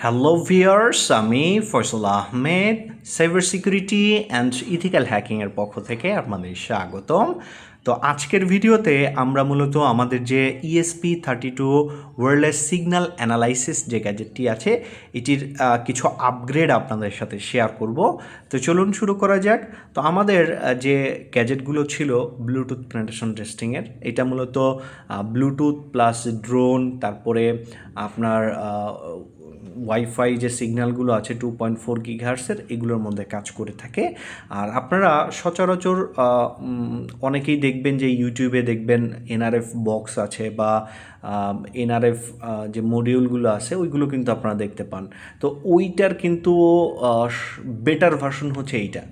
Hello viewers, আমি Faisal Ahmed cyber security and ethical হ্যাকিংয়ের পক্ষ থেকে আপনাদের স্বাগতম। তো আজকের ভিডিওতে আমরা মূলত আমাদের যে ESP32 ওয়্যারলেস সিগন্যাল অ্যানালাইসিস যে গ্যাজেটটি আছে এটির কিছু আপগ্রেড আপনাদের সাথে শেয়ার করব। তো চলুন শুরু করা যাক। তো আমাদের যে গ্যাজেটগুলো ছিল ব্লুটুথ পেনিট্রেশন টেস্টিংয়ের, এটা মূলত ব্লুটুথ প্লাস ড্রোন, তারপরে আপনার ওয়াইফাই যে সিগন্যালগুলো আছে 2.4 গিগাহার্টসের, এগুলোর মধ্যে কাজ করে থাকে। আর আপনারা সচরাচর অনেকেই দেখবেন যে ইউটিউবে দেখবেন NRF বক্স আছে বা NRF যে মডিউলগুলো আছে ওইগুলো কিন্তু আপনারা দেখতে পান। তো ওইটার কিন্তু বেটার ভার্সন হচ্ছে এইটা।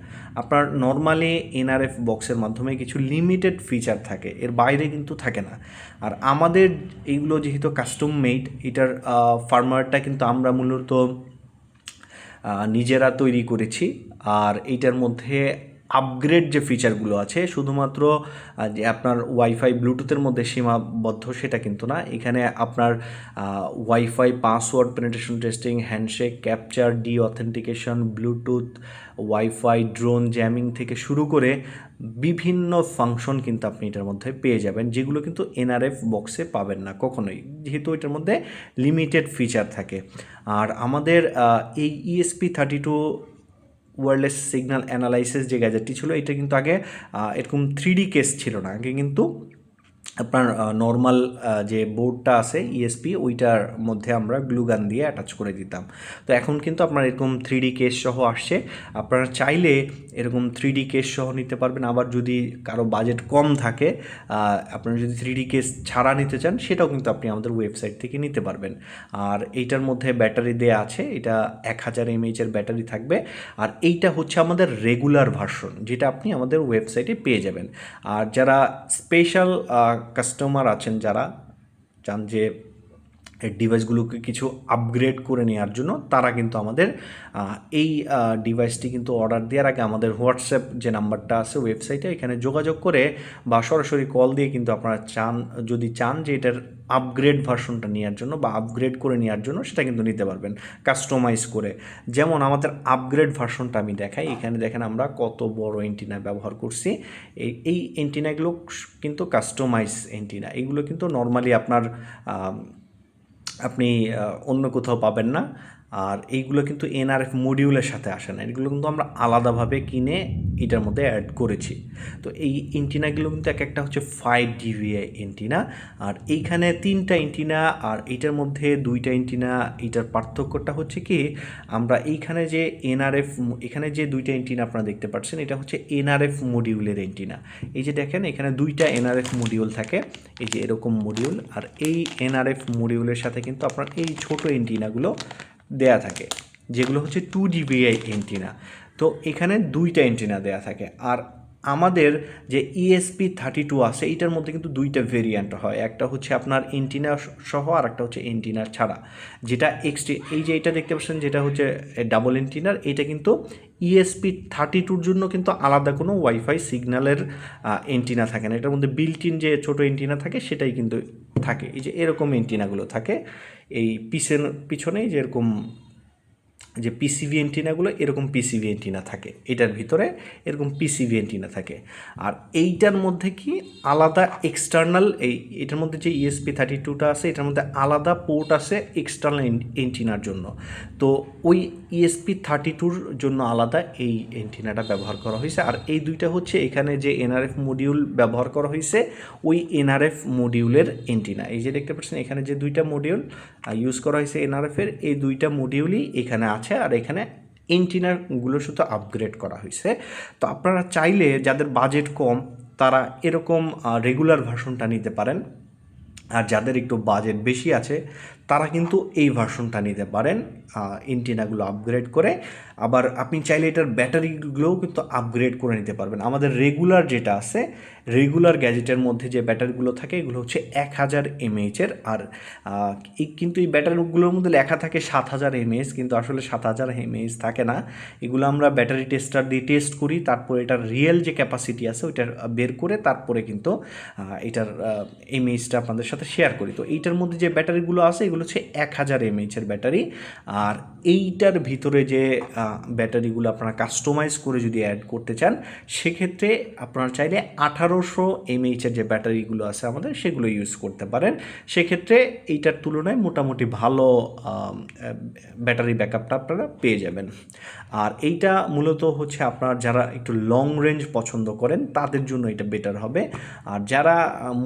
আপনার নর্মালি NRF বক্সের মাধ্যমে কিছু লিমিটেড ফিচার থাকে, এর বাইরে কিন্তু থাকে না। আর আমাদের এইগুলো যেহেতু কাস্টম মেড, এটার ফার্মারটা কিন্তু আমরা মূলত নিজেরা তৈরি করেছি। আর এইটার মধ্যে আপগ্রেড যে ফিচারগুলো আছে শুধুমাত্র যে আপনার ওয়াইফাই ব্লুটুথের মধ্যে সীমাবদ্ধ সেটা কিন্তু না। এখানে আপনার wifi password penetration testing, handshake capture, D authentication, Bluetooth, wifi, drone jamming থেকে শুরু করে বিভিন্ন ফাংশন কিন্তু আপনি এটার মধ্যে পেয়ে যাবেন, যেগুলো কিন্তু NRF বক্সে পাবেন না কখনোই, যেহেতু এটার মধ্যে লিমিটেড ফিচার থাকে। আর আমাদের এই ESP32 ওয়্যারলেস সিগন্যাল অ্যানালাইসিস যে গ্যাজেটটি ছিল, এটা কিন্তু আগে এরকম 3D কেস ছিল না। আগে কিন্তু আপনার নর্মাল যে বোর্ডটা আছে ESP, ওইটার মধ্যে আমরা গ্লুগান দিয়ে অ্যাটাচ করে দিতাম। তো এখন কিন্তু আপনার এরকম 3D কেস সহ আসছে। আপনারা চাইলে এরকম 3D কেস সহ নিতে পারবেন। আবার যদি কারো বাজেট কম থাকে, আপনারা যদি 3D কেস ছাড়া নিতে চান, সেটাও কিন্তু আপনি আমাদের ওয়েবসাইট থেকে নিতে পারবেন। আর এইটার মধ্যে ব্যাটারি দেয়া আছে, এটা 1000 mAh ব্যাটারি থাকবে। আর এইটা হচ্ছে আমাদের রেগুলার ভার্সন, যেটা আপনি আমাদের ওয়েবসাইটে পেয়ে যাবেন। আর যারা স্পেশাল কাস্টমার আছেন, যারা চান যে ডিভাইসগুলোকে কিছু আপগ্রেড করে নেওয়ার জন্য, তারা কিন্তু আমাদের এই ডিভাইসটি কিন্তু অর্ডার দেওয়ার আগে আমাদের হোয়াটসঅ্যাপ যে নাম্বারটা আছে ওয়েবসাইটে, এখানে যোগাযোগ করে বা সরাসরি কল দিয়ে কিন্তু আপনারা যদি চান যে এটার আপগ্রেড ভার্সনটা নেওয়ার জন্য বা আপগ্রেড করে নেওয়ার জন্য, সেটা কিন্তু নিতে পারবেন কাস্টমাইজ করে। যেমন আমাদের আপগ্রেড ভার্সনটা আমি দেখাই। এখানে দেখেন আমরা কত বড় এন্টিনা ব্যবহার করছি। এই এন্টিনাগুলো কিন্তু কাস্টমাইজ এন্টিনা, এগুলো কিন্তু নর্মালি আপনি অন্য কোথাও পাবেন না। আর এইগুলো কিন্তু NRF মডিউলের সাথে আসে না, এগুলো কিন্তু আমরা আলাদাভাবে কিনে এটার মধ্যে অ্যাড করেছি। তো এই এন্টিনাগুলো কিন্তু এক একটা হচ্ছে 5 dBi এন্টিনা। আর এইখানে 3টা এন্টিনা আর এইটার মধ্যে 2টা এন্টিনা। এইটার পার্থক্যটা হচ্ছে কি, আমরা এইখানে যে এখানে যে 2টা এন্টিনা আপনারা দেখতে পাচ্ছেন, এটা হচ্ছে NRF মডিউলের এন্টিনা। এই যে দেখেন এখানে 2টা NRF মডিউল থাকে, এই যে এরকম মডিউল। আর এই NRF মডিউলের সাথে কিন্তু আপনার এই ছোট এন্টিনাগুলো দেয়া থাকে, যেগুলো হচ্ছে 2 dBi এন্টিনা। তো এখানে 2টা এন্টিনা দেয়া থাকে। আর আমাদের যে ESP32 আছে, এইটার মধ্যে কিন্তু 2টা ভেরিয়েন্ট হয়। একটা হচ্ছে আপনার এন্টিনা সহ, আর একটা হচ্ছে এন্টিনা ছাড়া, যেটা এই যে এটা দেখতে পাচ্ছেন, যেটা হচ্ছে ডাবল এন্টিনার, এটা কিন্তু ESP32-র জন্য কিন্তু আলাদা কোনো ওয়াইফাই সিগন্যালের এন্টিনা থাকে না। এটার মধ্যে বিল্ট ইন যে ছোটো এন্টিনা থাকে, সেটাই কিন্তু থাকে। এই যে এরকম এন্টিনাগুলো থাকে এই পিছনেই, যেরকম যে পিসিভি এন্টিনাগুলো, এরকম পিসিভি এন্টিনা থাকে এটার ভিতরে, এরকম পিসিভি এন্টিনা থাকে। আর এইটার মধ্যে কি আলাদা এক্সটার্নাল, এটার মধ্যে যে ESP32টা আছে, এটার মধ্যে আলাদা পোর্ট আছে এক্সটার্নাল এন্টিনার জন্য। তো ওই ESP32-র জন্য আলাদা এই এন্টিনাটা ব্যবহার করা হয়েছে। আর এই দুইটা হচ্ছে এখানে যে NRF মডিউল ব্যবহার করা হয়েছে, ওই NRF মডিউলের এন্টিনা। এই যে দেখতে পাচ্ছেন এখানে যে 2টা মডিউল ইউজ করা হয়েছে NRF-এর, এই 2টা মডিউলই এখানে আছে। আর এখানে এন্টিনাগুলো শুধু আপগ্রেড করা হয়েছে। তো আপনারা চাইলে যাদের বাজেট কম, তারা এরকম রেগুলার ভার্সনটা নিতে পারেন। আর যাদের একটু বাজেট বেশি আছে, তারা কিন্তু এই ভার্সনটা নিতে পারেন এন্টিনাগুলো আপগ্রেড করে। আবার আপনি চাইলে এটার ব্যাটারিগুলোও কিন্তু আপগ্রেড করে নিতে পারবেন। আমাদের রেগুলার যেটা আছে, রেগুলার গ্যাজেটের মধ্যে যে ব্যাটারিগুলো থাকে, এগুলো হচ্ছে 1000 mAh-এর। আর কিন্তু এই ব্যাটারিগুলোর মধ্যে লেখা থাকে 7000 mAh, কিন্তু আসলে 7000 mAh থাকে না। এগুলো আমরা ব্যাটারি টেস্টার দিয়ে টেস্ট করি, তারপর এটার রিয়েল যে ক্যাপাসিটি আছে ওইটা বের করে তারপরে কিন্তু এটার mAh-টা আপনাদের সাথে শেয়ার করি। তো এইটার মধ্যে যে ব্যাটারিগুলো আছে, এগুলো এগুলো হচ্ছে 1000 mAh ব্যাটারি। আর এইটার ভিতরে যে ব্যাটারিগুলো আপনারা কাস্টমাইজ করে যদি অ্যাড করতে চান, সেক্ষেত্রে আপনারা চাইলে 1800 mAh যে ব্যাটারিগুলো আছে আমাদের, সেগুলো ইউজ করতে পারেন। সেক্ষেত্রে এইটার তুলনায় মোটামুটি ভালো ব্যাটারি ব্যাকআপটা আপনারা পেয়ে যাবেন। আর এইটা মূলত হচ্ছে আপনার যারা একটু লং রেঞ্জ পছন্দ করেন তাদের জন্য এটা বেটার হবে। আর যারা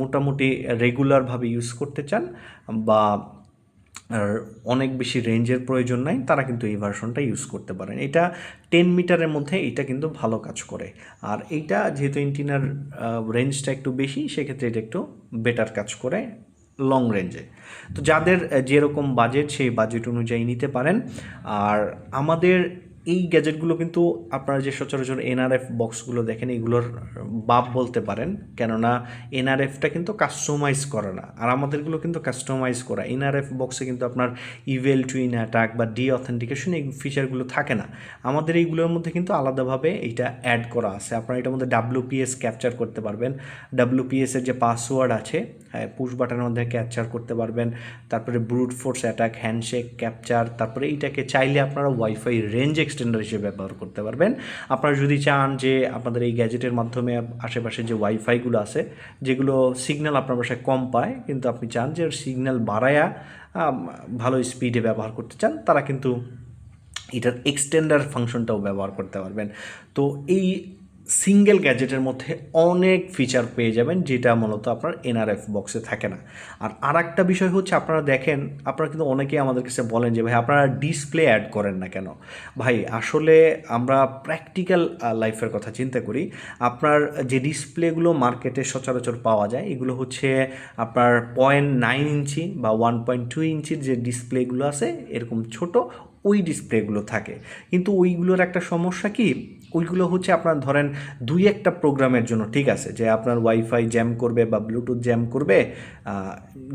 মোটামুটি রেগুলারভাবে ইউজ করতে চান বা আর অনেক বেশি রেঞ্জের প্রয়োজন নাই, তারা কিন্তু এই ভার্সনটা ইউজ করতে পারেন। এটা 10 মিটারের মধ্যে এটা কিন্তু ভালো কাজ করে। আর এইটা যেহেতু ইন্টিনার রেঞ্জটা একটু বেশি, সেক্ষেত্রে এটা একটু বেটার কাজ করে লং রেঞ্জে। তো যাদের যেরকম বাজেট, সেই বাজেট অনুযায়ী নিতে পারেন। আর আমাদের এই গ্যাজেটগুলো কিন্তু আপনারা যে সচরাচর এনআরএফ বক্সগুলো দেখেন, এগুলোর বাপ বলতে পারেন, কেননা এনআরএফটা কিন্তু কাস্টমাইজ করা না, আর আমাদেরগুলো কিন্তু কাস্টমাইজ করা। এনআরএফ বক্সে কিন্তু আপনার ইভেল টুইন অ্যাটাক বা ডি অথেন্টিকেশন এই ফিচারগুলো থাকে না। আমাদের এইগুলোর মধ্যে কিন্তু আলাদাভাবে এইটা অ্যাড করা আছে। আপনারা এটার মধ্যে WPS ক্যাপচার করতে পারবেন। WPS-এর যে পাসওয়ার্ড আছে, পুশ বাটনের মধ্যে ক্যাপচার করতে পারবেন। তারপরে brute force attack, handshake capture, তারপরে এইটাকে চাইলে আপনারা ওয়াইফাই রেঞ্জ এক্সটেন্ডার হিসেবে ব্যবহার করতে পারবেন। আপনারা যদি চান যে আপনাদের এই গ্যাজেটের মাধ্যমে আশেপাশে যে ওয়াইফাইগুলো আছে, যেগুলো সিগন্যাল আপনার বাসায় কম পায়, কিন্তু আপনি চান যে সিগন্যাল বাড়ায়া ভালো স্পিডে ব্যবহার করতে চান, তারা কিন্তু এটার এক্সটেন্ডার ফাংশনটাও ব্যবহার করতে পারবেন। তো এই সিঙ্গেল গ্যাজেটের মধ্যে অনেক ফিচার পেয়ে যাবেন, যেটা মূলত আপনার এনআরএফ বক্সে থাকে না। আর একটা বিষয় হচ্ছে, আপনারা দেখেন, আপনারা কিন্তু অনেকেই আমাদের কাছে বলেন যে ভাই আপনারা ডিসপ্লে অ্যাড করেন না কেন। ভাই আসলে আমরা প্র্যাকটিক্যাল লাইফের কথা চিন্তা করি। আপনার যে ডিসপ্লেগুলো মার্কেটে সচরাচর পাওয়া যায়, এগুলো হচ্ছে আপনার 0.9 ইঞ্চি বা 1.2 ইঞ্চির যে ডিসপ্লেগুলো আছে, এরকম ছোট ওই ডিসপ্লেগুলো থাকে। কিন্তু ওইগুলোর একটা সমস্যা কি, ওইগুলো হচ্ছে আপনার ধরেন 2-1টা প্রোগ্রামের জন্য ঠিক আছে, যে আপনার ওয়াইফাই জ্যাম করবে বা ব্লুটুথ জ্যাম করবে,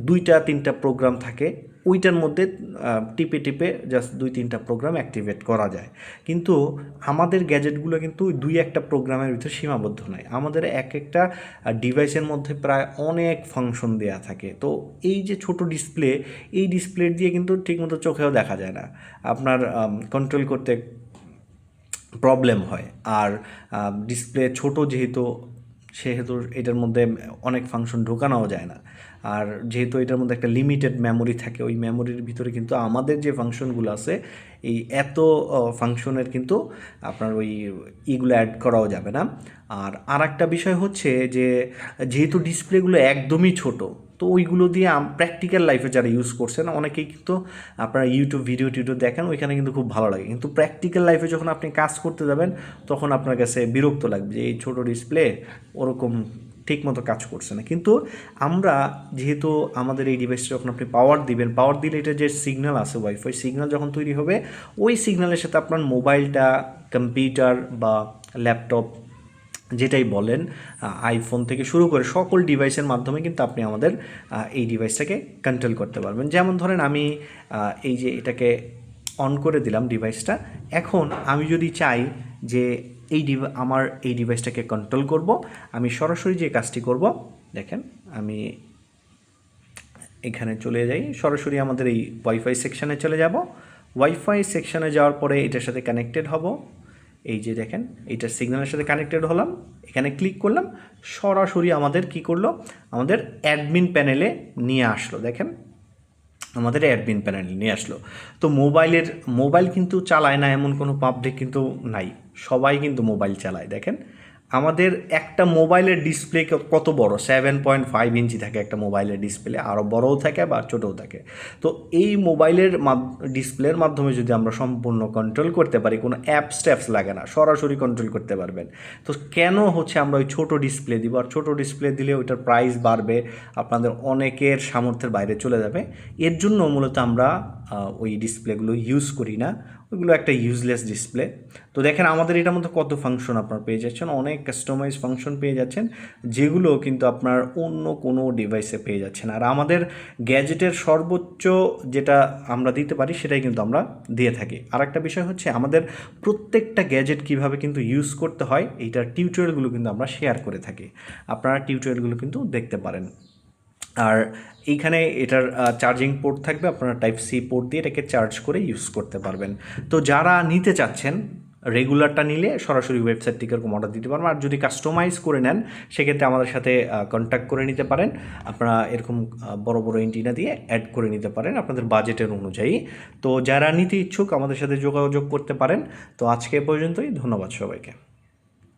2-3টা প্রোগ্রাম থাকে, ওইটার মধ্যে টিপে টিপে জাস্ট 2-3টা প্রোগ্রাম অ্যাক্টিভেট করা যায়। কিন্তু আমাদের গ্যাজেটগুলো কিন্তু 2-1টা প্রোগ্রামের ভিতরে সীমাবদ্ধ নয়। আমাদের এক একটা ডিভাইসের মধ্যে প্রায় অনেক ফাংশন দেওয়া থাকে। তো এই যে ছোট ডিসপ্লে, এই ডিসপ্লে দিয়ে কিন্তু ঠিকমতো চোখেও দেখা যায় না, আপনার কন্ট্রোল করতে প্রবলেম হয়। আর ডিসপ্লে ছোট যেহেতু, সেহেতু এটার মধ্যে অনেক ফাংশন ঢোকানোও যায় না। আর যেহেতু এটার মধ্যে একটা লিমিটেড মেমোরি থাকে, ওই মেমোরির ভিতরে কিন্তু আমাদের যে ফাংশনগুলো আছে, এই এত ফাংশনের কিন্তু আপনার ওই ইগুলো অ্যাড করাও যাবে না। আর একটা বিষয় হচ্ছে যে, যেহেতু ডিসপ্লেগুলো একদমই ছোট, তো ওইগুলো দিয়ে প্র্যাকটিক্যাল লাইফে যারা ইউজ করছেন, অনেকেই কিন্তু আপনারা ইউটিউব ভিডিও দেখেন, ওইখানে কিন্তু খুব ভালো লাগে। কিন্তু প্র্যাকটিক্যাল লাইফে যখন আপনি কাজ করতে যাবেন, তখন আপনার কাছে বিরক্ত লাগবে যে এই ছোটো ডিসপ্লে ওরকম ঠিকমতো কাজ করছে না। কিন্তু আমরা যেহেতু আমাদের এই ডিভাইসটা যখন আপনি পাওয়ার দিবেন, পাওয়ার দিলে এটা যে সিগন্যাল আছে, ওয়াইফাই সিগন্যাল যখন তৈরি হবে, ওই সিগন্যালের সাথে আপনার মোবাইলটা, কম্পিউটার বা ল্যাপটপ যেটাই বলেন, আইফোন থেকে শুরু করে সকল ডিভাইসের মাধ্যমে কিন্তু আপনি আমাদের এই ডিভাইসটাকে কন্ট্রোল করতে পারবেন। যেমন ধরেন আমি এই যে এটাকে অন করে দিলাম ডিভাইসটা, এখন আমি যদি চাই যে আমার এই ডিভাইসটাকে কন্ট্রোল করব, আমি সরাসরি যে কাজটি করব, দেখেন আমি এখানে চলে যাই, সরাসরি আমাদের এই ওয়াইফাই সেকশানে চলে যাব। ওয়াইফাই সেকশানে যাওয়ার পরে এটার সাথে কানেক্টেড হব। এই যে দেখেন, এইটার সিগন্যালের সাথে কানেক্টেড হলাম, এখানে ক্লিক করলাম, সরাসরি আমাদের কি করলো, আমাদের অ্যাডমিন প্যানেলে নিয়ে আসলো। দেখেন আমাদের অ্যাডমিন প্যানেলে নিয়ে আসলো। তো মোবাইল কিন্তু চালায় না এমন কোনো পাবলিক কিন্তু নাই, সবাই কিন্তু মোবাইল চালায়। দেখেন আমাদের একটা মোবাইলের ডিসপ্লে কত বড়, 7.5 ইঞ্চি থাকে একটা মোবাইলের ডিসপ্লে, আরও বড়ও থাকে বা ছোটও থাকে। তো এই মোবাইলের ডিসপ্লের মাধ্যমে যদি আমরা সম্পূর্ণ কন্ট্রোল করতে পারি, কোনো অ্যাপস লাগে না, সরাসরি কন্ট্রোল করতে পারবেন। তো কেন হচ্ছে আমরা ওই ছোটো ডিসপ্লে দিব, আর ছোটো ডিসপ্লে দিলে ওইটার প্রাইস বাড়বে, আপনাদের অনেকের সামর্থ্যের বাইরে চলে যাবে। এর জন্য মূলত আমরা ওই ডিসপ্লেগুলো ইউজ করি না, ওইগুলো একটা ইউজলেস ডিসপ্লে। তো দেখেন আমাদের এটার মধ্যে কত ফাংশন আপনারা পেয়ে যাচ্ছেন, অনেক কাস্টমাইজ ফাংশন পেয়ে যাচ্ছেন, যেগুলো কিন্তু আপনার অন্য কোনো ডিভাইসে পেয়ে যাচ্ছেন। আর আমাদের গ্যাজেটের সর্বোচ্চ যেটা আমরা দিতে পারি, সেটাই কিন্তু আমরা দিয়ে থাকি। আর একটা বিষয় হচ্ছে, আমাদের প্রত্যেকটা গ্যাজেট কীভাবে কিন্তু ইউজ করতে হয়, এইটার টিউটোরিয়ালগুলো কিন্তু আমরা শেয়ার করে থাকি, আপনারা টিউটোরিয়ালগুলো কিন্তু দেখতে পারেন। আর এইখানে এটার চার্জিং পোর্ট থাকবে, আপনারা টাইপ সি পোর্ট দিয়ে এটাকে চার্জ করে ইউজ করতে পারবেন। তো যারা নিতে চাচ্ছেন রেগুলারটা নিলে সরাসরি ওয়েবসাইট থেকে এরকম অর্ডার দিতে পারবেন, আর যদি কাস্টমাইজ করে নেন সেক্ষেত্রে আমাদের সাথে কন্ট্যাক্ট করে নিতে পারেন। আপনারা এরকম বড় বড় এন্টিনা দিয়ে অ্যাড করে নিতে পারেন আপনাদের বাজেটের অনুযায়ী। তো যারা নিতে ইচ্ছুক আমাদের সাথে যোগাযোগ করতে পারেন। তো আজকে এ পর্যন্তই, ধন্যবাদ সবাইকে।